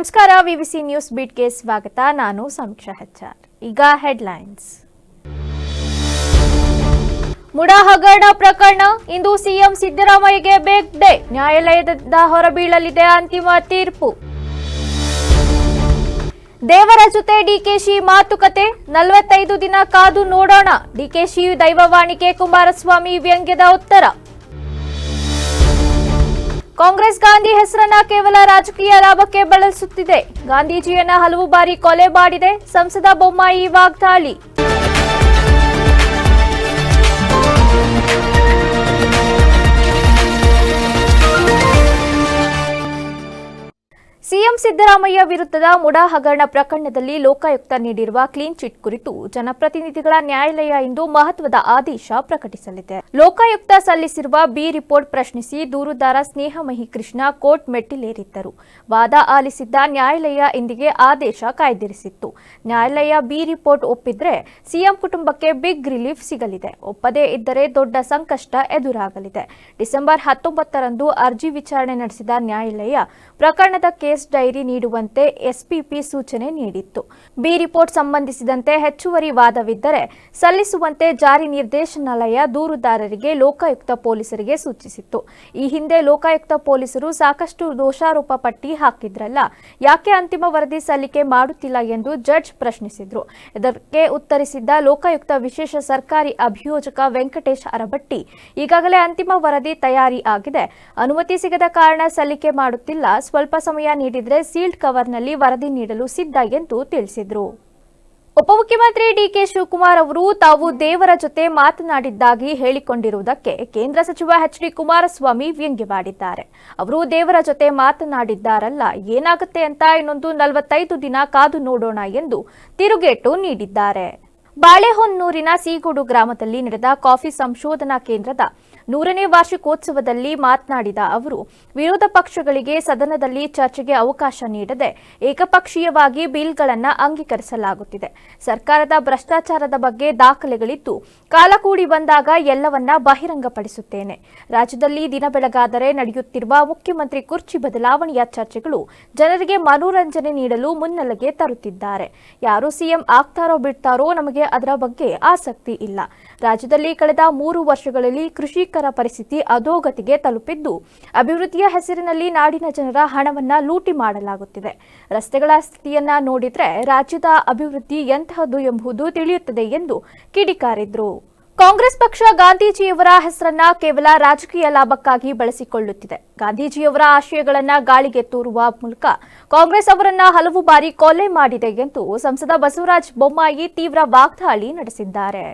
ನಮಸ್ಕಾರ ವಿವಿಸಿ ನ್ಯೂಸ್ ಬೀಟ್ಗೆ ಸ್ವಾಗತ. ನಾನು ಸಮೀಕ್ಷಾ ಹೆಚ್ಆರ್. ಈಗ ಹೆಡ್ಲೈನ್ಸ್. ಮುಡಾ ಹಗರಣ ಪ್ರಕರಣ ಇಂದು ಸಿಎಂ ಸಿದ್ದರಾಮಯ್ಯಗೆ ಬಿಗ್ ಡೇ. ನ್ಯಾಯಾಲಯದಿಂದ ಹೊರಬೀಳಲಿದೆ ಅಂತಿಮ ತೀರ್ಪು. ದೇವರ ಜೊತೆ ಡಿಕೆಶಿ ಮಾತುಕತೆ 45 ದಿನ ಕಾದು ನೋಡೋಣ. ಡಿಕೆಶಿ ದೈವವಾಣಿಗೆ ಕುಮಾರಸ್ವಾಮಿ ವ್ಯಂಗ್ಯದ ಉತ್ತರ. ಕಾಂಗ್ರೆಸ್ ಗಾಂಧಿ ಹೆಸರನ್ನ ಕೇವಲ ರಾಜಕೀಯ ಲಾಭಕ್ಕೆ ಬಳಸುತ್ತಿದೆ. ಗಾಂಧೀಜಿಯನ್ನ ಹಲವು ಬಾರಿ ಕೊಲೆ ಮಾಡಿದೆ. ಸಂಸದ ಬೊಮ್ಮಾಯಿ ವಾಗ್ದಾಳಿ. ಸಿಎಂ ಸಿದ್ದರಾಮಯ್ಯ ವಿರುದ್ಧದ ಮುಡಾ ಹಗರಣ ಪ್ರಕರಣದಲ್ಲಿ ಲೋಕಾಯುಕ್ತ ನೀಡಿರುವ ಕ್ಲೀನ್ ಚಿಟ್ ಕುರಿತು ಜನಪ್ರತಿನಿಧಿಗಳ ನ್ಯಾಯಾಲಯ ಇಂದು ಮಹತ್ವದ ಆದೇಶ ಪ್ರಕಟಿಸಲಿದೆ. ಲೋಕಾಯುಕ್ತ ಸಲ್ಲಿಸಿರುವ ಬಿ ರಿಪೋರ್ಟ್ ಪ್ರಶ್ನಿಸಿ ದೂರುದಾರ ಸ್ನೇಹಮಯಿ ಕೃಷ್ಣ ಕೋರ್ಟ್ ಮೆಟ್ಟಿಲೇರಿದ್ದರು. ವಾದ ಆಲಿಸಿದ್ದ ನ್ಯಾಯಾಲಯ ಇಂದಿಗೆ ಆದೇಶ ಕಾಯ್ದಿರಿಸಿತ್ತು. ನ್ಯಾಯಾಲಯ ಬಿ ರಿಪೋರ್ಟ್ ಒಪ್ಪಿದ್ರೆ ಸಿಎಂ ಕುಟುಂಬಕ್ಕೆ ಬಿಗ್ ರಿಲೀಫ್ ಸಿಗಲಿದೆ. ಒಪ್ಪದೇ ಇದ್ದರೆ ದೊಡ್ಡ ಸಂಕಷ್ಟ ಎದುರಾಗಲಿದೆ. ಡಿಸೆಂಬರ್ 19ರಂದು ಅರ್ಜಿ ವಿಚಾರಣೆ ನಡೆಸಿದ ನ್ಯಾಯಾಲಯ ಪ್ರಕರಣದ ಕೇಸ್ ಡೈರಿ ನೀಡುವಂತೆ ಎಸ್ಪಿಪಿ ಸೂಚನೆ ನೀಡಿತ್ತು. ಬಿ ರಿಪೋರ್ಟ್ ಸಂಬಂಧಿಸಿದಂತೆ ಹೆಚ್ಚುವರಿ ವಾದವಿದ್ದರೆ ಸಲ್ಲಿಸುವಂತೆ ಜಾರಿ ನಿರ್ದೇಶನಾಲಯ ದೂರುದಾರರಿಗೆ ಲೋಕಾಯುಕ್ತ ಪೊಲೀಸರಿಗೆ ಸೂಚಿಸಿತ್ತು. ಈ ಹಿಂದೆ ಲೋಕಾಯುಕ್ತ ಪೊಲೀಸರು ಸಾಕಷ್ಟು ದೋಷಾರೋಪ ಪಟ್ಟಿ ಹಾಕಿದ್ರಲ್ಲ, ಯಾಕೆ ಅಂತಿಮ ವರದಿ ಸಲ್ಲಿಕೆ ಮಾಡುತ್ತಿಲ್ಲ ಎಂದು ಜಡ್ಜ್ ಪ್ರಶ್ನಿಸಿದ್ರು. ಇದಕ್ಕೆ ಉತ್ತರಿಸಿದ್ದ ಲೋಕಾಯುಕ್ತ ವಿಶೇಷ ಸರ್ಕಾರಿ ಅಭಿಯೋಜಕ ವೆಂಕಟೇಶ್ ಅರಬಟ್ಟಿ, ಈಗಾಗಲೇ ಅಂತಿಮ ವರದಿ ತಯಾರಿ ಆಗಿದೆ, ಅನುಮತಿ ಸಿಗದ ಕಾರಣ ಸಲ್ಲಿಕೆ ಮಾಡುತ್ತಿಲ್ಲ, ಸ್ವಲ್ಪ ಸಮಯ ನೀಡಿದ್ರೆ ಸೀಲ್ಡ್ ಕವರ್ನಲ್ಲಿ ವರದಿ ನೀಡಲು ಸಿದ್ಧ ಎಂದು ತಿಳಿಸಿದರು. ಉಪಮುಖ್ಯಮಂತ್ರಿ ಡಿಕೆ ಶಿವಕುಮಾರ್ ಅವರು ತಾವು ದೇವರ ಜೊತೆ ಮಾತನಾಡಿದ್ದಾಗಿ ಹೇಳಿಕೊಂಡಿರುವುದಕ್ಕೆ ಕೇಂದ್ರ ಸಚಿವ ಎಚ್.ಡಿ. ಕುಮಾರಸ್ವಾಮಿ ವ್ಯಂಗ್ಯವಾಡಿದ್ದಾರೆ. ಅವರು ದೇವರ ಜೊತೆ ಮಾತನಾಡಿದ್ದಾರಲ್ಲ, ಏನಾಗುತ್ತೆ ಅಂತ ಇನ್ನೊಂದು 45 ದಿನ ಕಾದು ನೋಡೋಣ ಎಂದು ತಿರುಗೇಟು ನೀಡಿದ್ದಾರೆ. ಬಾಳೆಹೊನ್ನೂರಿನ ಸೀಗೋಡು ಗ್ರಾಮದಲ್ಲಿ ನಡೆದ ಕಾಫಿ ಸಂಶೋಧನಾ ಕೇಂದ್ರದ 100ನೇ ವಾರ್ಷಿಕೋತ್ಸವದಲ್ಲಿ ಮಾತನಾಡಿದ ಅವರು, ವಿರೋಧ ಪಕ್ಷಗಳಿಗೆ ಸದನದಲ್ಲಿ ಚರ್ಚೆಗೆ ಅವಕಾಶ ನೀಡದೆ ಏಕಪಕ್ಷೀಯವಾಗಿ ಬಿಲ್ಗಳನ್ನು ಅಂಗೀಕರಿಸಲಾಗುತ್ತಿದೆ. ಸರ್ಕಾರದ ಭ್ರಷ್ಟಾಚಾರದ ಬಗ್ಗೆ ದಾಖಲೆಗಳಿದ್ದು ಕಾಲ ಕೂಡಿ ಬಂದಾಗ ಎಲ್ಲವನ್ನ ಬಹಿರಂಗಪಡಿಸುತ್ತೇನೆ. ರಾಜ್ಯದಲ್ಲಿ ದಿನ ಬೆಳಗಾದರೆ ನಡೆಯುತ್ತಿರುವ ಮುಖ್ಯಮಂತ್ರಿ ಕುರ್ಚಿ ಬದಲಾವಣೆಯ ಚರ್ಚೆಗಳು ಜನರಿಗೆ ಮನೋರಂಜನೆ ನೀಡಲು ಮುನ್ನೆಲೆಗೆ ತರುತ್ತಿದ್ದಾರೆ. ಯಾರು ಸಿಎಂ ಆಗ್ತಾರೋ ಬಿಡ್ತಾರೋ ನಮಗೆ ಅದರ ಬಗ್ಗೆ ಆಸಕ್ತಿ ಇಲ್ಲ. ರಾಜ್ಯದಲ್ಲಿ ಕಳೆದ 3 ವರ್ಷಗಳಲ್ಲಿ ಕೃಷಿಕರ ಪರಿಸ್ಥಿತಿ ಅಧೋಗತಿಗೆ ತಲುಪಿದ್ದು, ಅಭಿವೃದ್ಧಿಯ ಹೆಸರಿನಲ್ಲಿ ನಾಡಿನ ಜನರ ಹಣವನ್ನ ಲೂಟಿ ಮಾಡಲಾಗುತ್ತಿದೆ. ರಸ್ತೆಗಳ ಸ್ಥಿತಿಯನ್ನ ನೋಡಿದ್ರೆ ರಾಜ್ಯದ ಅಭಿವೃದ್ಧಿ ಎಂತಹದ್ದು ಎಂಬುದು ತಿಳಿಯುತ್ತದೆ ಎಂದು ಕಿಡಿಕಾರಿದ್ರು. ಕಾಂಗ್ರೆಸ್ ಪಕ್ಷ ಗಾಂಧೀಜಿಯವರ ಹೆಸರನ್ನ ಕೇವಲ ರಾಜಕೀಯ ಲಾಭಕ್ಕಾಗಿ ಬಳಸಿಕೊಳ್ಳುತ್ತಿದೆ. ಗಾಂಧೀಜಿಯವರ ಆಶಯಗಳನ್ನ ಗಾಳಿಗೆ ತೂರುವ ಮೂಲಕ ಕಾಂಗ್ರೆಸ್ ಅವರನ್ನ ಹಲವು ಬಾರಿ ಕೊಲೆ ಮಾಡಿದೆ ಎಂದು ಸಂಸದ ಬಸವರಾಜ ಬೊಮ್ಮಾಯಿ ತೀವ್ರ ವಾಗ್ದಾಳಿ ನಡೆಸಿದ್ದಾರೆ.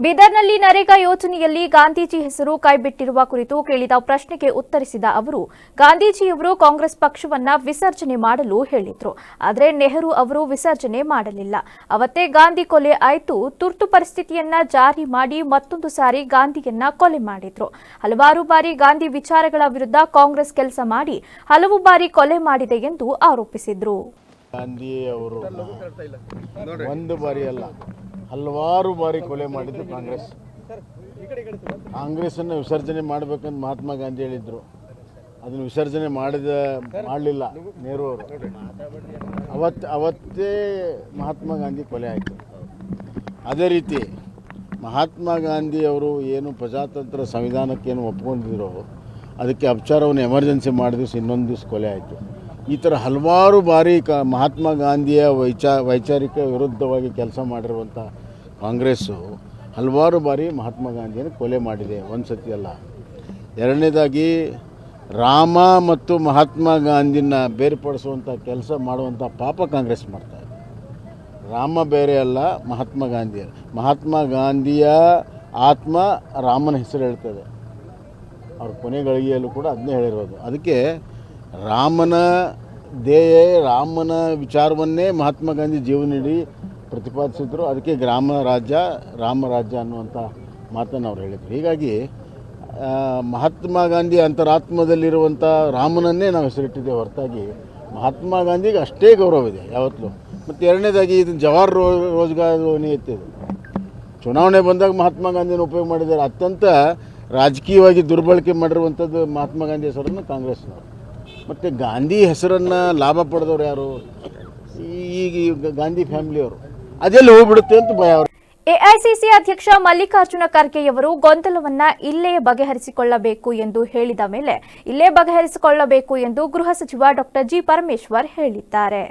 ಬೀದರ್ನಲ್ಲಿ ನರೇಗಾ ಯೋಜನೆಯಲ್ಲಿ ಗಾಂಧೀಜಿ ಹೆಸರು ಕೈಬಿಟ್ಟಿರುವ ಕುರಿತು ಕೇಳಿದ ಪ್ರಶ್ನೆಗೆ ಉತ್ತರಿಸಿದ ಅವರು, ಗಾಂಧೀಜಿಯವರು ಕಾಂಗ್ರೆಸ್ ಪಕ್ಷವನ್ನ ವಿಸರ್ಜನೆ ಮಾಡಲು ಹೇಳಿದ್ರು. ಆದರೆ ನೆಹರು ಅವರು ವಿಸರ್ಜನೆ ಮಾಡಲಿಲ್ಲ. ಅವತ್ತೇ ಗಾಂಧಿ ಕೊಲೆ ಆಯಿತು. ತುರ್ತು ಪರಿಸ್ಥಿತಿಯನ್ನ ಜಾರಿ ಮಾಡಿ ಮತ್ತೊಂದು ಸಾರಿ ಗಾಂಧಿಯನ್ನ ಕೊಲೆ ಮಾಡಿದ್ರು. ಹಲವಾರು ಬಾರಿ ಗಾಂಧಿ ವಿಚಾರಗಳ ವಿರುದ್ಧ ಕಾಂಗ್ರೆಸ್ ಕೆಲಸ ಮಾಡಿ ಹಲವು ಬಾರಿ ಕೊಲೆ ಮಾಡಿದೆ ಎಂದು ಆರೋಪಿಸಿದ್ರು. ಗಾಂಧಿ ಅವರು ಒಂದು ಬಾರಿ ಅಲ್ಲ, ಹಲವಾರು ಬಾರಿ ಕೊಲೆ ಮಾಡಿದ್ದು ಕಾಂಗ್ರೆಸ್ಸನ್ನು ವಿಸರ್ಜನೆ ಮಾಡಬೇಕಂತ ಮಹಾತ್ಮ ಗಾಂಧಿ ಹೇಳಿದರು. ಅದನ್ನು ವಿಸರ್ಜನೆ ಮಾಡಲಿಲ್ಲ ನೆಹರು ಅವರು. ಅವತ್ತೇ ಮಹಾತ್ಮ ಗಾಂಧಿ ಕೊಲೆ ಆಯಿತು. ಅದೇ ರೀತಿ ಮಹಾತ್ಮ ಗಾಂಧಿ ಅವರು ಏನು ಪ್ರಜಾತಂತ್ರ ಸಂವಿಧಾನಕ್ಕೇನು ಒಪ್ಕೊಂಡಿದ್ರು, ಅದಕ್ಕೆ ಅಪಚಾರವನ್ನು ಎಮರ್ಜೆನ್ಸಿ ಮಾಡಿದ ದಿವಸ ಇನ್ನೊಂದು ದಿವಸ ಕೊಲೆ ಆಯಿತು. ಈ ಥರ ಹಲವಾರು ಬಾರಿ ಮಹಾತ್ಮ ಗಾಂಧಿಯ ವೈಚಾರಿಕ ವಿರುದ್ಧವಾಗಿ ಕೆಲಸ ಮಾಡಿರುವಂಥ ಕಾಂಗ್ರೆಸ್ಸು ಹಲವಾರು ಬಾರಿ ಮಹಾತ್ಮ ಗಾಂಧಿಯನ್ನು ಕೊಲೆ ಮಾಡಿದೆ, ಒಂದು ಸತಿ ಅಲ್ಲ. ಎರಡನೇದಾಗಿ ರಾಮ ಮತ್ತು ಮಹಾತ್ಮ ಗಾಂಧಿನ ಬೇರ್ಪಡಿಸುವಂಥ ಕೆಲಸ ಮಾಡುವಂಥ ಪಾಪ ಕಾಂಗ್ರೆಸ್ ಮಾಡ್ತಾರೆ. ರಾಮ ಬೇರೆ ಅಲ್ಲ, ಮಹಾತ್ಮ ಗಾಂಧಿ. ಮಹಾತ್ಮ ಗಾಂಧಿಯ ಆತ್ಮ ರಾಮನ ಹೆಸರು ಹೇಳ್ತದೆ. ಅವ್ರ ಕೊನೆಗಳಿಗೆಯಲ್ಲೂ ಕೂಡ ಅದನ್ನೇ ಹೇಳಿರೋದು. ಅದಕ್ಕೆ ರಾಮನ ರಾಮನ ವಿಚಾರವನ್ನೇ ಮಹಾತ್ಮ ಗಾಂಧಿ ಜೀವನಡಿ ಪ್ರತಿಪಾದಿಸಿದ್ರು. ಅದಕ್ಕೆ ರಾಮರಾಜ್ಯ ಅನ್ನುವಂಥ ಮಾತನ್ನು ಅವ್ರು ಹೇಳಿದರು. ಹೀಗಾಗಿ ಮಹಾತ್ಮ ಗಾಂಧಿ ಅಂತರಾತ್ಮದಲ್ಲಿರುವಂಥ ರಾಮನನ್ನೇ ನಾವು ಹೆಸರಿಟ್ಟಿದ್ದೇವೆ ಹೊರತಾಗಿ ಮಹಾತ್ಮ ಗಾಂಧಿಗೆ ಅಷ್ಟೇ ಗೌರವ ಇದೆ ಯಾವತ್ತೂ. ಮತ್ತು ಎರಡನೇದಾಗಿ ಇದನ್ನು ಜವಾಹರ್ ರೋಜ್ಗಾರ್ ಯೋಜನೆ ಚುನಾವಣೆ ಬಂದಾಗ ಮಹಾತ್ಮ ಗಾಂಧಿನ ಉಪಯೋಗ ಮಾಡಿದ್ದಾರೆ. ಅತ್ಯಂತ ರಾಜಕೀಯವಾಗಿ ದುರ್ಬಳಕೆ ಮಾಡಿರುವಂಥದ್ದು ಮಹಾತ್ಮ ಗಾಂಧಿ ಹೆಸರನ್ನು ಕಾಂಗ್ರೆಸ್ನವರು. ಮತ್ತು ಗಾಂಧಿ ಹೆಸರನ್ನು ಲಾಭ ಪಡೆದವ್ರು ಯಾರು? ಈಗ ಗಾಂಧಿ ಫ್ಯಾಮಿಲಿಯವರು. ಅದೆಲ್ಲಿ ಹೋಗ್ಬಿಡುತ್ತೆ ಅಂತ ಭಯ ಅವರು. ಎಐಸಿಸಿ ಅಧ್ಯಕ್ಷ ಮಲ್ಲಿಕಾರ್ಜುನ ಖರ್ಗೆಯವರು ಗೊಂದಲವನ್ನ ಇಲ್ಲೇ ಬಗೆಹರಿಸಿಕೊಳ್ಳಬೇಕು ಎಂದು ಹೇಳಿದ ಮೇಲೆ ಇಲ್ಲೇ ಬಗೆಹರಿಸಿಕೊಳ್ಳಬೇಕು ಎಂದು ಗೃಹ ಸಚಿವ ಡಾ ಜಿ ಪರಮೇಶ್ವರ್ ಹೇಳಿದ್ದಾರೆ.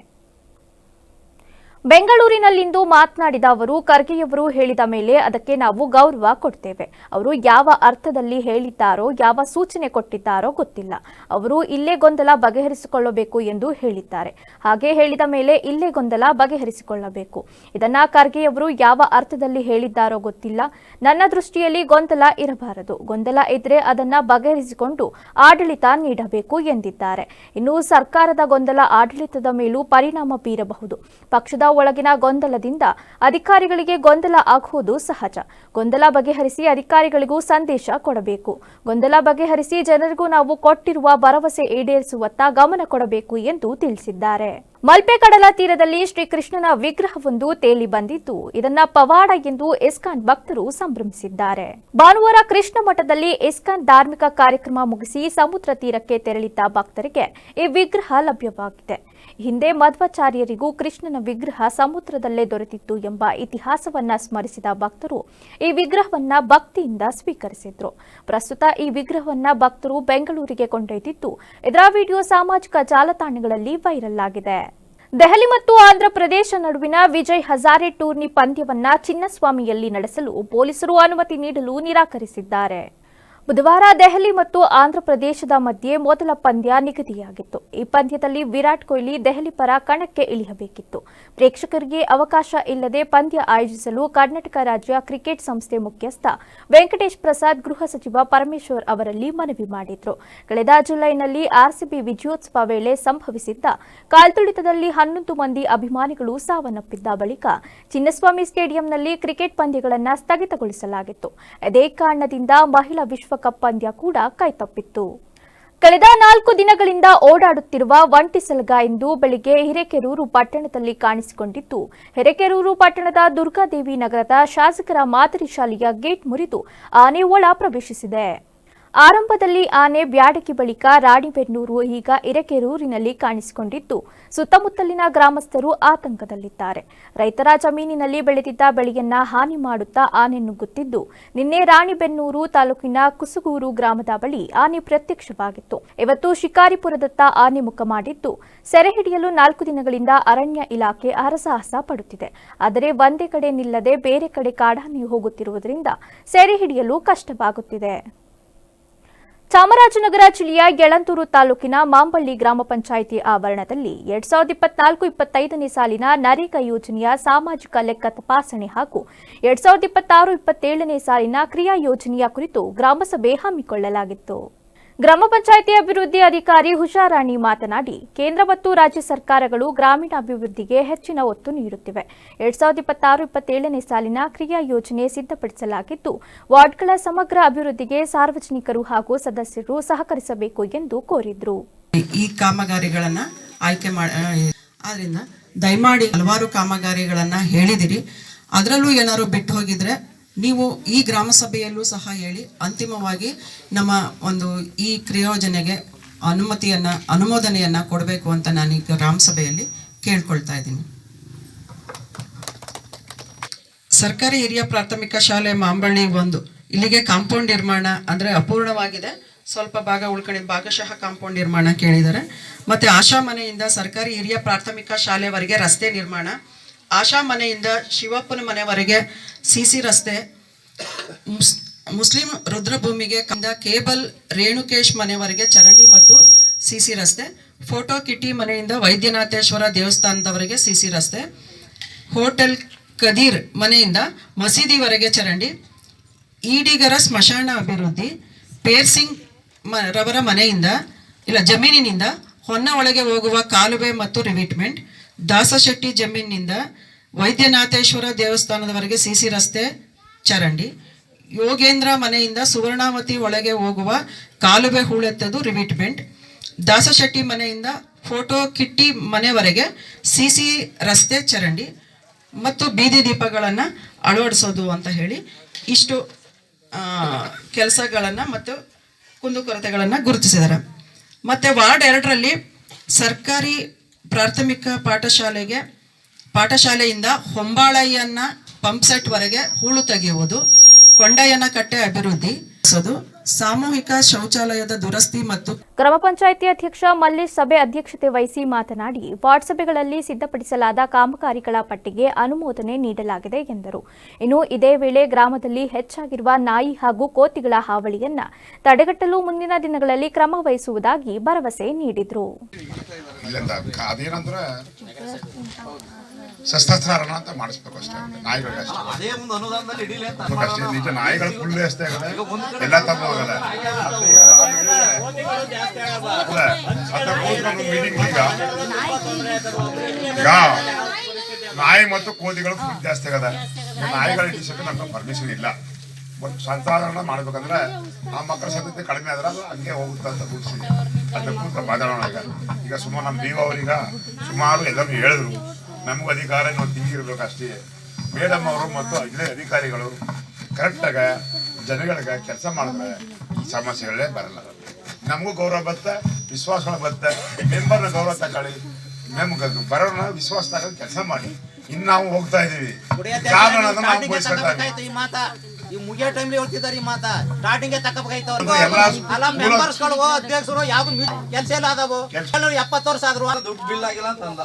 ಬೆಂಗಳೂರಿನಲ್ಲಿಂದು ಮಾತನಾಡಿದ ಅವರು, ಖರ್ಗೆಯವರು ಹೇಳಿದ ಮೇಲೆ ಅದಕ್ಕೆ ನಾವು ಗೌರವ ಕೊಡ್ತೇವೆ. ಅವರು ಯಾವ ಅರ್ಥದಲ್ಲಿ ಹೇಳಿದ್ದಾರೋ, ಯಾವ ಸೂಚನೆ ಕೊಟ್ಟಿದ್ದಾರೋ ಗೊತ್ತಿಲ್ಲ. ಅವರು ಇಲ್ಲೇ ಗೊಂದಲ ಬಗೆಹರಿಸಿಕೊಳ್ಳಬೇಕು ಎಂದು ಹೇಳಿದ್ದಾರೆ. ಹಾಗೆ ಹೇಳಿದ ಮೇಲೆ ಇಲ್ಲೇ ಗೊಂದಲ ಬಗೆಹರಿಸಿಕೊಳ್ಳಬೇಕು. ಇದನ್ನ ಖರ್ಗೆಯವರು ಯಾವ ಅರ್ಥದಲ್ಲಿ ಹೇಳಿದ್ದಾರೋ ಗೊತ್ತಿಲ್ಲ. ನನ್ನ ದೃಷ್ಟಿಯಲ್ಲಿ ಗೊಂದಲ ಇರಬಾರದು. ಗೊಂದಲ ಇದ್ರೆ ಅದನ್ನ ಬಗೆಹರಿಸಿಕೊಂಡು ಆಡಳಿತ ನೀಡಬೇಕು ಎಂದಿದ್ದಾರೆ. ಇನ್ನು ಸರ್ಕಾರದ ಗೊಂದಲ ಆಡಳಿತದ ಮೇಲೂ ಪರಿಣಾಮ ಬೀರಬಹುದು. ಪಕ್ಷದ ಒಳಗಿನ ಗೊಂದಲದಿಂದ ಅಧಿಕಾರಿಗಳಿಗೆ ಗೊಂದಲ ಆಗುವುದು ಸಹಜ. ಗೊಂದಲ ಬಗೆಹರಿಸಿ ಅಧಿಕಾರಿಗಳಿಗೂ ಸಂದೇಶ ಕೊಡಬೇಕು. ಗೊಂದಲ ಬಗೆಹರಿಸಿ ಜನರಿಗೂ ನಾವು ಕೊಟ್ಟಿರುವ ಭರವಸೆ ಈಡೇರಿಸುವತ್ತ ಗಮನ ಕೊಡಬೇಕು ಎಂದು ತಿಳಿಸಿದ್ದಾರೆ. ಮಲ್ಪೆ ಕಡಲ ತೀರದಲ್ಲಿ ಶ್ರೀಕೃಷ್ಣನ ವಿಗ್ರಹವೊಂದು ತೇಲಿ ಬಂದಿದ್ದು, ಇದನ್ನ ಪವಾಡ ಎಂದು ಇಸ್ಕಾನ್ ಭಕ್ತರು ಸಂಭ್ರಮಿಸಿದ್ದಾರೆ. ಭಾನುವಾರ ಕೃಷ್ಣ ಮಠದಲ್ಲಿ ಇಸ್ಕಾನ್ ಧಾರ್ಮಿಕ ಕಾರ್ಯಕ್ರಮ ಮುಗಿಸಿ ಸಮುದ್ರ ತೀರಕ್ಕೆ ತೆರಳಿದ್ದ ಭಕ್ತರಿಗೆ ಈ ವಿಗ್ರಹ ಲಭ್ಯವಾಗಿದೆ. ಹಿಂದೆ ಮಧ್ವಾಚಾರ್ಯರಿಗೂ ಕೃಷ್ಣನ ವಿಗ್ರಹ ಸಮುದ್ರದಲ್ಲೇ ದೊರೆತಿತ್ತು ಎಂಬ ಇತಿಹಾಸವನ್ನ ಸ್ಮರಿಸಿದ ಭಕ್ತರು ಈ ವಿಗ್ರಹವನ್ನ ಭಕ್ತಿಯಿಂದ ಸ್ವೀಕರಿಸಿದ್ರು. ಪ್ರಸ್ತುತ ಈ ವಿಗ್ರಹವನ್ನ ಭಕ್ತರು ಬೆಂಗಳೂರಿಗೆ ಕೊಂಡೊಯ್ದಿದ್ದು, ಇದರ ವಿಡಿಯೋ ಸಾಮಾಜಿಕ ಜಾಲತಾಣಗಳಲ್ಲಿ ವೈರಲ್ ಆಗಿದೆ. ದೆಹಲಿ ಮತ್ತು ಆಂಧ್ರಪ್ರದೇಶ ನಡುವಿನ ವಿಜಯ್ ಹಜಾರೆ ಟೂರ್ನಿ ಪಂದ್ಯವನ್ನ ಚಿನ್ನಸ್ವಾಮಿಯಲ್ಲಿ ನಡೆಸಲು ಪೊಲೀಸರು ಅನುಮತಿ ನೀಡಲು ನಿರಾಕರಿಸಿದ್ದಾರೆ. ಬುಧವಾರ ದೆಹಲಿ ಮತ್ತು ಆಂಧ್ರಪ್ರದೇಶದ ಮಧ್ಯೆ ಮೊದಲ ಪಂದ್ಯ ನಿಗದಿಯಾಗಿತ್ತು. ಈ ಪಂದ್ಯದಲ್ಲಿ ವಿರಾಟ್ ಕೊಹ್ಲಿ ದೆಹಲಿ ಪರ ಕಣಕ್ಕೆ ಇಳಿಯಬೇಕಿತ್ತು. ಪ್ರೇಕ್ಷಕರಿಗೆ ಅವಕಾಶ ಇಲ್ಲದೆ ಪಂದ್ಯ ಆಯೋಜಿಸಲು ಕರ್ನಾಟಕ ರಾಜ್ಯ ಕ್ರಿಕೆಟ್ ಸಂಸ್ಥೆ ಮುಖ್ಯಸ್ಥ ವೆಂಕಟೇಶ್ ಪ್ರಸಾದ್ ಗೃಹ ಸಚಿವ ಪರಮೇಶ್ವರ್ ಅವರಲ್ಲಿ ಮನವಿ ಮಾಡಿದ್ರು. ಕಳೆದ ಜುಲೈನಲ್ಲಿ ಆರ್ಸಿಬಿ ವಿಜಯೋತ್ಸವ ವೇಳೆ ಸಂಭವಿಸಿದ್ದ ಕಾಲ್ತುಳಿತದಲ್ಲಿ 11 ಮಂದಿ ಅಭಿಮಾನಿಗಳು ಸಾವನ್ನಪ್ಪಿದ್ದ ಬಳಿಕ ಚಿನ್ನಸ್ವಾಮಿ ಸ್ಟೇಡಿಯಂನಲ್ಲಿ ಕ್ರಿಕೆಟ್ ಪಂದ್ಯಗಳನ್ನು ಸ್ಥಗಿತಗೊಳಿಸಲಾಗಿತ್ತು. ಇದೇ ಕಾರಣದಿಂದ ಮಹಿಳಾ ವಿಶ್ವಕಪ್ ಪಂದ್ಯ ಕೂಡ ಕೈತಪ್ಪಿತ್ತು. ಕಳೆದ 4 ದಿನಗಳಿಂದ ಓಡಾಡುತ್ತಿರುವ ಒಂಟಿಸಲಗ ಇಂದು ಬೆಳಿಗ್ಗೆ ಹಿರೇಕೆರೂರು ಪಟ್ಟಣದಲ್ಲಿ ಕಾಣಿಸಿಕೊಂಡಿದ್ದು, ಹಿರೇಕೆರೂರು ಪಟ್ಟಣದ ದುರ್ಗಾದೇವಿ ನಗರದ ಶಾಸಕರ ಮಾದರಿ ಶಾಲೆಯ ಗೇಟ್ ಮುರಿದು ಆನೆ ಒಳ ಪ್ರವೇಶಿಸಿದೆ. ಆರಂಭದಲ್ಲಿ ಆನೆ ಬ್ಯಾಡಗಿ ಬಳಿಕ ರಾಣಿಬೆನ್ನೂರು, ಈಗ ಹಿರೇಕೆರೂರಿನಲ್ಲಿ ಕಾಣಿಸಿಕೊಂಡಿದ್ದು, ಸುತ್ತಮುತ್ತಲಿನ ಗ್ರಾಮಸ್ಥರು ಆತಂಕದಲ್ಲಿದ್ದಾರೆ. ರೈತರ ಜಮೀನಿನಲ್ಲಿ ಬೆಳೆದಿದ್ದ ಬೆಳೆಯನ್ನ ಹಾನಿ ಮಾಡುತ್ತಾ ಆನೆ ನುಗ್ಗುತ್ತಿದ್ದು, ನಿನ್ನೆ ರಾಣಿಬೆನ್ನೂರು ತಾಲೂಕಿನ ಕುಸುಗೂರು ಗ್ರಾಮದ ಬಳಿ ಆನೆ ಪ್ರತ್ಯಕ್ಷವಾಗಿತ್ತು. ಇವತ್ತು ಶಿಕಾರಿಪುರದತ್ತ ಆನೆ ಮುಖ ಮಾಡಿದ್ದು, ಸೆರೆ ಹಿಡಿಯಲು 4 ದಿನಗಳಿಂದ ಅರಣ್ಯ ಇಲಾಖೆ ಹರಸಾಹಸ ಪಡುತ್ತಿದೆ. ಆದರೆ ಒಂದೇ ಕಡೆ ನಿಲ್ಲದೆ ಬೇರೆ ಕಡೆ ಕಾಡಾನೆ ಹೋಗುತ್ತಿರುವುದರಿಂದ ಸೆರೆ ಹಿಡಿಯಲು ಕಷ್ಟವಾಗುತ್ತಿದೆ. ಚಾಮರಾಜನಗರ ಜಿಲ್ಲೆಯ ಯಳಂದೂರು ತಾಲೂಕಿನ ಮಾಂಬಳ್ಳಿ ಗ್ರಾಮ ಪಂಚಾಯಿತಿ ಆವರಣದಲ್ಲಿ 2024-25ನೇ ಸಾಲಿನ ನರೇಗಾ ಯೋಜನೆಯ ಸಾಮಾಜಿಕ ಲೆಕ್ಕ ತಪಾಸಣೆ ಹಾಗೂ 2026-27ನೇ ಸಾಲಿನ ಕ್ರಿಯಾ ಯೋಜನೆಯ ಕುರಿತು ಗ್ರಾಮಸಭೆ ಹಮ್ಮಿಕೊಳ್ಳಲಾಗಿತ್ತು. ಗ್ರಾಮ ಪಂಚಾಯಿತಿ ಅಭಿವೃದ್ಧಿ ಅಧಿಕಾರಿ ಹುಷಾರಾಣಿ ಮಾತನಾಡಿ, ಕೇಂದ್ರ ಮತ್ತು ರಾಜ್ಯ ಸರ್ಕಾರಗಳು ಗ್ರಾಮೀಣಾಭಿವೃದ್ಧಿಗೆ ಹೆಚ್ಚಿನ ಒತ್ತು ನೀಡುತ್ತಿವೆ. 2026-27ನೇ ಸಾಲಿನ ಕ್ರಿಯಾ ಯೋಜನೆ ಸಿದ್ಧಪಡಿಸಲಾಗಿದ್ದು, ವಾರ್ಡ್ಗಳ ಸಮಗ್ರ ಅಭಿವೃದ್ಧಿಗೆ ಸಾರ್ವಜನಿಕರು ಹಾಗೂ ಸದಸ್ಯರು ಸಹಕರಿಸಬೇಕು ಎಂದು ಕೋರಿದರು. ಈ ಕಾಮಗಾರಿಗಳನ್ನ ಆಯ್ಕೆ ಆದ್ರಿಂದ ದಯಮಾಡಿ ಹಲವಾರು ಕಾಮಗಾರಿಗಳನ್ನ ಹೇಳಿದಿರಿ. ಅದರಲ್ಲೂ ಏನಾದ್ರು ಬಿಟ್ಟು ಹೋಗಿದ್ರೆ ನೀವು ಈ ಗ್ರಾಮ ಸಭೆಯಲ್ಲೂ ಸಹ ಹೇಳಿ ಅಂತಿಮವಾಗಿ ನಮ್ಮ ಒಂದು ಈ ಕ್ರಿಯೋಜನೆಗೆ ಅನುಮೋದನೆಯನ್ನ ಕೊಡಬೇಕು ಅಂತ ನಾನು ಈ ಗ್ರಾಮ ಸಭೆಯಲ್ಲಿ ಕೇಳ್ಕೊಳ್ತಾ ಇದ್ದೀನಿ. ಸರ್ಕಾರಿ ಹಿರಿಯ ಪ್ರಾಥಮಿಕ ಶಾಲೆ ಮಾಂಬಳ್ಳಿ 1 ಇಲ್ಲಿಗೆ ಕಾಂಪೌಂಡ್ ನಿರ್ಮಾಣ ಅಂದ್ರೆ ಅಪೂರ್ಣವಾಗಿದೆ. ಸ್ವಲ್ಪ ಭಾಗ ಉಳ್ಕೊಂಡಿದ್ದು, ಭಾಗಶಃ ಕಾಂಪೌಂಡ್ ನಿರ್ಮಾಣ ಕೇಳಿದ್ದಾರೆ. ಮತ್ತೆ ಆಶಾ ಮನೆಯಿಂದ ಸರ್ಕಾರಿ ಹಿರಿಯ ಪ್ರಾಥಮಿಕ ಶಾಲೆವರೆಗೆ ರಸ್ತೆ ನಿರ್ಮಾಣ, ಆಶಾ ಮನೆಯಿಂದ ಶಿವಪ್ಪನ ಮನೆವರೆಗೆ ಸಿಸಿ ರಸ್ತೆ, ಮುಸ್ಲಿಂ ರುದ್ರಭೂಮಿಗೆ ಕೇಬಲ್ ರೇಣುಕೇಶ್ ಮನೆವರೆಗೆ ಚರಂಡಿ ಮತ್ತು ಸಿಸಿ ರಸ್ತೆ, ಫೋಟೋ ಕಿಟಿ ಮನೆಯಿಂದ ವೈದ್ಯನಾಥೇಶ್ವರ ದೇವಸ್ಥಾನದವರೆಗೆ ಸಿಸಿ ರಸ್ತೆ, ಹೋಟೆಲ್ ಕದೀರ್ ಮನೆಯಿಂದ ಮಸೀದಿವರೆಗೆ ಚರಂಡಿ, ಈಡಿಗರ ಸ್ಮಶಾನ ಅಭಿವೃದ್ಧಿ, ಪೇರ್ಸಿಂಗ್ ರವರ ಜಮೀನಿನಿಂದ ಹೊನ್ನ ಒಳಗೆ ಹೋಗುವ ಕಾಲುವೆ ಮತ್ತು ರಿವಿಟ್ಮೆಂಟ್, ದಾಸಶೆಟ್ಟಿ ಜಮೀನಿನಿಂದ ವೈದ್ಯನಾಥೇಶ್ವರ ದೇವಸ್ಥಾನದವರೆಗೆ ಸಿಸಿ ರಸ್ತೆ ಚರಂಡಿ, ಯೋಗೇಂದ್ರ ಮನೆಯಿಂದ ಸುವರ್ಣಾವತಿ ಒಳಗೆ ಹೋಗುವ ಕಾಲುವೆ ಹೂಳೆತ್ತದು ರಿವಿಟ್ಮೆಂಟ್, ದಾಸಶೆಟ್ಟಿ ಮನೆಯಿಂದ ಫೋಟೋ ಕಿಟ್ಟಿ ಮನೆವರೆಗೆ ಸಿಸಿ ರಸ್ತೆ ಚರಂಡಿ ಮತ್ತು ಬೀದಿ ದೀಪಗಳನ್ನು ಅಳವಡಿಸೋದು ಅಂತ ಹೇಳಿ ಇಷ್ಟು ಕೆಲಸಗಳನ್ನು ಮತ್ತು ಕುಂದುಕೊರತೆಗಳನ್ನು ಗುರುತಿಸಿದ್ದಾರೆ. ಮತ್ತು ವಾರ್ಡ್ 2ರಲ್ಲಿ ಸರ್ಕಾರಿ ಪ್ರಾಥಮಿಕ ಪಾಠಶಾಲೆಯಿಂದ ಹೊಂಬಾಳೆಯನ್ನ ಪಂಪ್ಸೆಟ್ವರೆಗೆ ಹೂಳು ತೆಗೆಯುವುದು, ಕೊಂಡಯ್ಯನಕಟ್ಟೆ ಅಭಿವೃದ್ಧಿ, ಸಾಮೂಹಿಕ ಶೌಚಾಲಯದ ದುರಸ್ತಿ ಮತ್ತು ಗ್ರಾಮ ಪಂಚಾಯಿತಿ ಅಧ್ಯಕ್ಷ ಮಲ್ಲೇಶ್ ಸಭೆ ಅಧ್ಯಕ್ಷತೆ ವಹಿಸಿ ಮಾತನಾಡಿ, ವಾರ್ಡ್ ಸಭೆಗಳಲ್ಲಿ ಸಿದ್ಧಪಡಿಸಲಾದ ಕಾಮಗಾರಿಗಳ ಪಟ್ಟಿಗೆ ಅನುಮೋದನೆ ನೀಡಲಾಗಿದೆ ಎಂದರು. ಇನ್ನು ಇದೇ ವೇಳೆ ಗ್ರಾಮದಲ್ಲಿ ಹೆಚ್ಚಾಗಿರುವ ನಾಯಿ ಹಾಗೂ ಕೋತಿಗಳ ಹಾವಳಿಯನ್ನ ತಡೆಗಟ್ಟಲು ಮುಂದಿನ ದಿನಗಳಲ್ಲಿ ಕ್ರಮ ವಹಿಸುವುದಾಗಿ ಭರವಸೆ ನೀಡಿದರು. ಶಸ್ತ್ರಾಸ್ತ್ರ ಅಂತ ಮಾಡಿಸ್ಬೇಕು ಅಷ್ಟೇ, ನಾಯಿಗಳಿಗೆ ಅಷ್ಟೇ. ನಿಜ ನಾಯಿಗಳು ಫುಲ್ ಜಾಸ್ತಿ ಆಗಲ್ಲ, ಎಲ್ಲ ತಗೊಂಡು ಹೋಗಲ್ಲ. ಈಗ ನಾಯಿ ಮತ್ತು ಕೋತಿಗಳು ಫುಲ್ ಜಾಸ್ತಿ ಆಗದ. ನಾಯಿಗಳು ಹಿಡಿಸಕ್ಕೆ ನಮ್ಗೆ ಪರ್ಮಿಷನ್ ಇಲ್ಲ. ಸಂತಾನ ಮಾಡ್ಬೇಕಂದ್ರೆ ಆ ಮಕ್ಕಳ ಸಂತತಿ ಕಡಿಮೆ ಆದ್ರೆ ಅದು ಹಂಗೆ ಹೋಗುತ್ತೆ ಅಂತ ರೂಲ್ಸ್ ಇದೆ. ಅದಕ್ಕೂ ಮಾತಾಡೋಣ. ಈಗ ಸುಮಾರು ನಮ್ಮ ಬೀವ ಅವ್ರೀಗ ಸುಮಾರು ಎಲ್ಲರೂ ಹೇಳಿದ್ರು, ನಮಗೂ ಅಧಿಕಾರ ನಾವು ತಿಂಗಿರ್ಬೇಕು ಅಷ್ಟೇ. ಮೇಡಮ್ ಅವರು ಮತ್ತು ಇಲ್ಲೇ ಅಧಿಕಾರಿಗಳು ಕರೆಕ್ಟಾಗ ಜನಗಳಿಗೆ ಕೆಲಸ ಮಾಡಿದ್ರೆ ಈ ಸಮಸ್ಯೆಗಳೇ ಬರಲ್ಲ. ನಮಗೂ ಗೌರವ ಬರುತ್ತೆ, ವಿಶ್ವಾಸಗಳು ಬರುತ್ತೆ. ಮೆಂಬರ್ನ ಗೌರವ ತಗೊಳ್ಳಿ, ಬರೋಣ ವಿಶ್ವಾಸ ತಗೊಂಡು ಕೆಲಸ ಮಾಡಿ. ಇನ್ನು ನಾವು ಹೋಗ್ತಾ ಇದೀವಿ, ಮುಗಿಯೋ ಟೈಮ್ಲಿ ಹೇಳ್ತಿದ್ದಾರೆ ಈ ಮಾತಾ. ಸ್ಟಾರ್ಟಿಂಗ್ ತಕ್ಕಬೇಕಾಯ್ತು ಅಲ್ಲ, ಮೆಂಬರ್ಸ್ಗಳು ಅಧ್ಯಕ್ಷರು ಯಾವ ಕೆಲಸ ಎಲ್ಲ ಆದವು. 70 ವರ್ಷ ಆದ್ರು ದುಡ್ಡು ಬಿಲ್ ಆಗಿಲ್ಲ ಅಂತಂದ.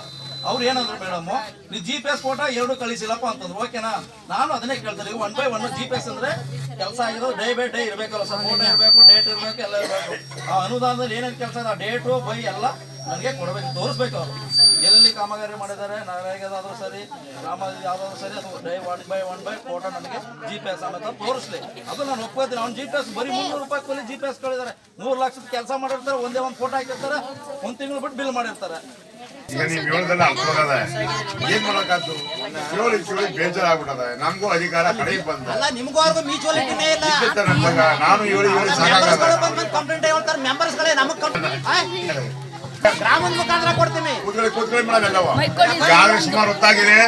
ಅವ್ರು ಏನಂದ್ರು, ಮೇಡಮ್ ನೀವು GPS ಫೋಟೋ 2 ಕಳಿಸಿಲ್ಲಪ್ಪ ಅಂತಂದ್ರು. ಓಕೆನಾ, ನಾನು ಅದನ್ನೇ ಕೇಳ್ತಾರೆ. 1 by 1 GPS ಅಂದ್ರೆ ಕೆಲಸ ಆಗಿರೋದು ಡೇ ಬೈ ಡೇ ಇರಬೇಕಲ್ಲ ಸರ್. ಫೋಟೋ ಇರಬೇಕು, ಡೇಟ್ ಇರಬೇಕು, ಎಲ್ಲ ಇರಬೇಕು. ಆ ಅನುದಾನದಲ್ಲಿ ಏನೇನು ಕೆಲಸ ಇದೆ, ಡೇಟು ಬೈ ಎಲ್ಲ ನನಗೆ ಕೊಡಬೇಕು, ತೋರಿಸ್ಬೇಕು. ಅವರು ಎಲ್ಲಿ ಕಾಮಗಾರಿ ಮಾಡಿದ್ದಾರೆ, ನರೇಗಾದಾದ್ರೂ ಸರಿ, ಗ್ರಾಮ ಯಾವ್ದಾದ್ರು ಸರಿ, ಅದು ಡೇ 1 by 1 ಫೋಟೋ ನನಗೆ GPS ಸಮೇತ ತೋರಿಸ್ಲಿ. ಅದು ನಾನು ಒಪ್ಕೋತೀನಿ. ಅವ್ನು GPS ಬರೀ 300 ರೂಪಾಯಿ ಕೊಲಿ GPS ಕಳಿದ್ದಾರೆ. 3 ಲಕ್ಷದ ಕೆಲಸ ಮಾಡಿರ್ತಾರೆ, ಒಂದೇ ಒಂದು ಫೋಟೋ ಹಾಕಿರ್ತಾರೆ, 1 ತಿಂಗಳು ಬಿಟ್ಟು ಬಿಲ್ ಮಾಡಿರ್ತಾರೆ. ಈಗ ನೀವು ಹೇಳೋದೆಲ್ಲ ಅರ್ಥವಾಗದ. ಏನ್ ಮಾಡಕ್ಕಾದ್ದು, ಕೇಳಿ ಬೇಜಾರಾಗ್ಬಿಟ್ಟದ. ನಮಗೂ ಅಧಿಕಾರ ಕಡೆಗೆ ಬಂದ, ನಿಮಗೂ ಅವ್ರಿಗೂ ಮ್ಯೂಚುವಲಿಟಿನೇ ಇಲ್ಲ. ನಾನು ಹೇಳಿ ಕಂಪ್ಲೇಂಟ್ ಹೇಳ್ತಾರೆ ಮೆಂಬರ್ಸ್ಗಳೇ. ನಮಗ್ ಗ್ರಾಮದ ಮುಖಾಂತರ ಕೊಡ್ತೀವಿ. ಕೂತ್ಕೊಳ್ಳಿ ಮೇಡಮ್ ಎಲ್ಲವ. ಈಗಾಗಲೇ ಸುಮಾರು ಹೊತ್ತಾಗಿದೆ.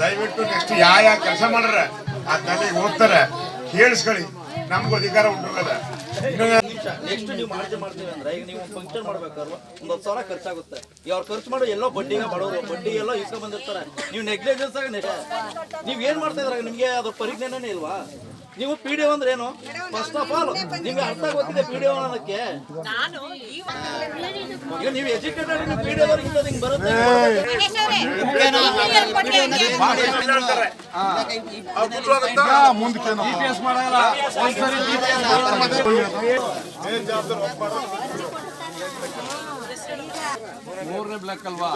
ದಯವಿಟ್ಟು ನೆಕ್ಸ್ಟ್ ಯಾವ ಕೆಲಸ ಮಾಡ್ರೆ ಅದನ್ನ ಹೋಗ್ತಾರೆ, ಕೇಳಿಸ್ಕೊಳ್ಳಿ. ನಮಗೂ ಅಧಿಕಾರ ಉಂಟದ. ನೆಕ್ಸ್ಟ್ ನೀವು ಮಾಡ್ತೀವಿ ಅಂದ್ರೆ, ಈಗ ನೀವು ಫಂಕ್ಷನ್ ಮಾಡ್ಬೇಕಾದ್ರೆ 10 ಸಾವಿರ ಖರ್ಚಾಗುತ್ತೆ. ಈಗ ಅವ್ರು ಖರ್ಚು ಮಾಡೋ ಎಲ್ಲೋ ಬಡ್ಡಿಗೆ ಮಾಡೋರು, ಬಡ್ಡಿ ಎಲ್ಲ ಇಸ್ಕೊಂಡ್ ಬಂದಿರ್ತಾರೆ. ನೀವು ನೆಗ್ಲಿಜೆನ್ಸ್ ಆಗಿ ನೀವ್ ಏನ್ ಮಾಡ್ತಾ ಇದ್ರ, ನಿಮ್ಗೆ ಅದ್ರ ಪರಿಜ್ಞಾನನೇ ಇಲ್ವಾ? ನೀವು PDO ಅಂದ್ರೆ ಏನು? ಫಸ್ಟ್ ಆಫ್ ಆಲ್ ನಿಮ್ಗೆ ಅರ್ಥ ಗೊತ್ತಿದೆ PDO ಅನ್ನೋದಕ್ಕೆ. ಈಗ ನೀವು ಎಜುಕೇಟೆಡ್, ನೀವು PDO ಅವ್ರಿಗೆ ಹಿಂಗೆ ಬರುತ್ತೆ. ಮೂರನೇ ಬ್ಲಾಕ್ ಅಲ್ವಾ?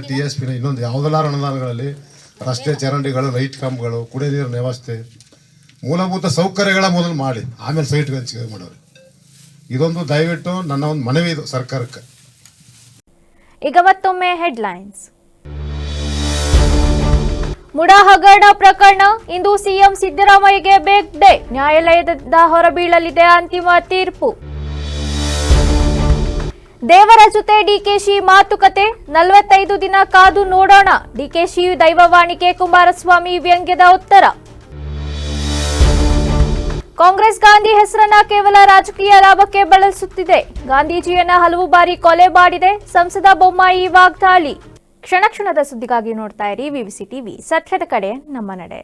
TSP ಇನ್ನೊಂದು ಯಾವುದೆಲ್ಲ ಅನುದಾನಗಳಲ್ಲಿ ರಸ್ತೆ ಚರಂಡಿಗಳು, ಲೈಟ್ ಕಂಬಗಳು, ಕುಡಿಯ ನೀರಿನ ವ್ಯವಸ್ಥೆ, ಮೂಲಭೂತ ಸೌಕರ್ಯಗಳ ಮೊದಲು ಮಾಡಿ ಆಮೇಲೆ ಸೈಟ್ ಹಂಚಿಕೆ ಮಾಡೋರು. ಇದೊಂದು ದಯವಿಟ್ಟು ನನ್ನ ಒಂದು ಮನವಿ ಇದು ಸರ್ಕಾರಕ್ಕೆ. ಈಗ ಮತ್ತೊಮ್ಮೆ ಹೆಡ್ಲೈನ್ಸ್. ಮುಡಾ ಹಗರಣ ಪ್ರಕರಣ, ಇಂದು ಸಿಎಂ ಸಿದ್ದರಾಮಯ್ಯಗೆ ಬಿಗ್ ಡೇ, ನ್ಯಾಯಾಲಯದಿಂದ ಹೊರಬೀಳಲಿದೆ ಅಂತಿಮ ತೀರ್ಪು. ದೇವರ ಜೊತೆ ಡಿಕೆಶಿ ಮಾತುಕತೆ, 45 ದಿನ ಕಾದು ನೋಡೋಣ, ಡಿಕೆಶಿ ದೈವವಾಣಿಗೆ ಕುಮಾರಸ್ವಾಮಿ ವ್ಯಂಗ್ಯದ ಉತ್ತರ. ಕಾಂಗ್ರೆಸ್ ಗಾಂಧಿ ಹೆಸರನ್ನ ಕೇವಲ ರಾಜಕೀಯ ಲಾಭಕ್ಕೆ ಬಳಸುತ್ತಿದೆ, ಗಾಂಧೀಜಿಯನ್ನ ಹಲವು ಬಾರಿ ಕೊಲೆ ಮಾಡಿದೆ, ಸಂಸದ ಬೊಮ್ಮಾಯಿ ವಾಗ್ದಾಳಿ. ಕ್ಷಣ ಕ್ಷಣದ ಸುದ್ದಿಗಾಗಿ ನೋಡ್ತಾ ಇರಿ ವಿವಿಸಿ ಟಿವಿ, ಸತ್ಯದ ಕಡೆ ನಮ್ಮ ನಡೆ.